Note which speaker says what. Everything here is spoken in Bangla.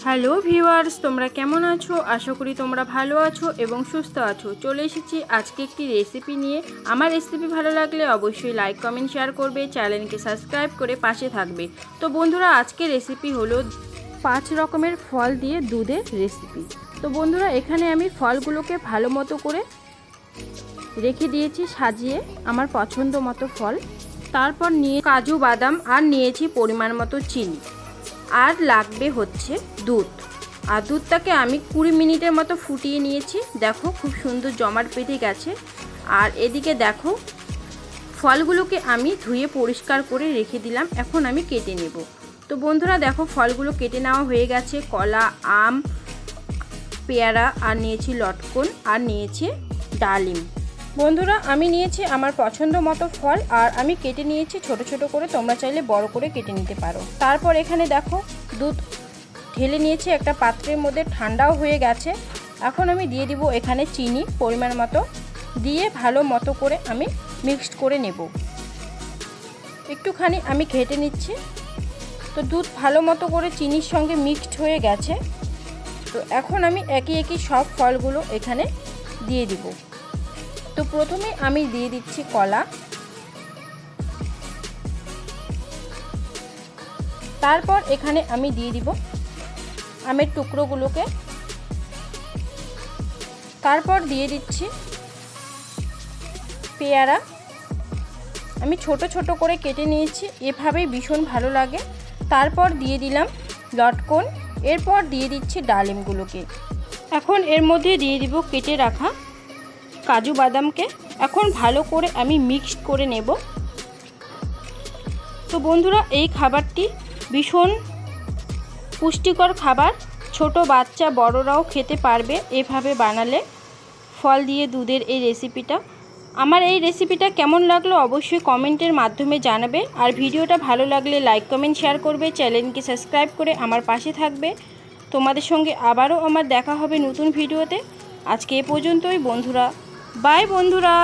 Speaker 1: হ্যালো ভিউয়ার্স, তোমরা কেমন আছো? আশা করি তোমরা ভালো আছো এবং সুস্থ আছো। চলে এসেছি আজকে একটি রেসিপি নিয়ে। আমার রেসিপি ভালো লাগলে অবশ্যই লাইক কমেন্ট শেয়ার করবে, চ্যানেলকে সাবস্ক্রাইব করে পাশে থাকবে। তো বন্ধুরা, আজকে রেসিপি হলো 5 রকমের ফল দিয়ে দুধের রেসিপি। তো বন্ধুরা, এখানে আমি ফলগুলোকে ভালো মতো করে রেখে দিয়েছি সাজিয়ে, আমার পছন্দ মতো ফল। তারপর নিয়ে কাজু বাদাম আর নিয়েছি পরিমাণ মতো চিনি, আর লাগবে হচ্ছে দুধ। আর দুধটাকে আমি 20 মিনিটের মতো ফুটিয়ে নিয়েছি। দেখো খুব সুন্দর জমাট বেঁধে গেছে। আর এদিকে দেখো ফলগুলোকে আমি ধুয়ে পরিষ্কার করে রেখে দিলাম। এখন আমি কেটে নেব। তো বন্ধুরা দেখো, ফলগুলো কেটে নেওয়া হয়ে গেছে। কলা, আম, পেয়ারা, আর নিয়েছি লটকন, আর নিয়েছি ডালিম। বন্ধুরা, আমি নিয়েছি আমার পছন্দ মতো ফল, আর আমি কেটে নিয়েছি ছোট ছোট করে। তোমরা চাইলে বড় করে কেটে নিতে পারো। তারপর এখানে দেখো দুধ ঢেলে নিয়েছি একটা পাত্রের মধ্যে, ঠান্ডাও হয়ে গেছে। এখন আমি দিয়ে দিব এখানে চিনি পরিমাণ মতো, দিয়ে ভালো মতো করে আমি মিক্সড করে নেব। একটুখানি আমি ঘেটে নিচ্ছি। তো দুধ ভালো মতো করে চিনির সঙ্গে মিক্সড হয়ে গেছে। তো এখন আমি একে একে সব ফলগুলো এখানে দিয়ে দিব। তো প্রথমে আমি দিয়ে দিচ্ছি কলা, তারপর এখানে আমি দিয়ে দিব আমের টুকরোগুলোকে, তারপর দিয়ে দিচ্ছি পেয়ারা। আমি ছোট ছোট করে কেটে নিয়েছি, এভাবেই ভীষণ ভালো লাগে। তারপর দিয়ে দিলাম লটকন, এরপর দিয়ে দিচ্ছি ডালিমগুলোকে। এখন এর মধ্যে দিয়ে দিব কেটে রাখা কাজু বাদামকে। এখন ভালো করে আমি মিক্সড করে নেব। তো বন্ধুরা, এই খাবারটি ভীষণ পুষ্টিকর খাবার। ছোট বাচ্চা বড়রাও খেতে পারবে এভাবে বানালে, ফল দিয়ে দুধের এই রেসিপিটা। আমার এই রেসিপিটা কেমন লাগলো অবশ্যই কমেন্টের মাধ্যমে জানাবে। আর ভিডিওটা ভালো লাগলে লাইক কমেন্ট শেয়ার করবে, চ্যানেলকে সাবস্ক্রাইব করে আমার পাশে থাকবে। তোমাদের সঙ্গে আবারও আমার দেখা হবে নতুন ভিডিওতে। আজকে এ পর্যন্তই বন্ধুরা। বাই বন্ধুরা।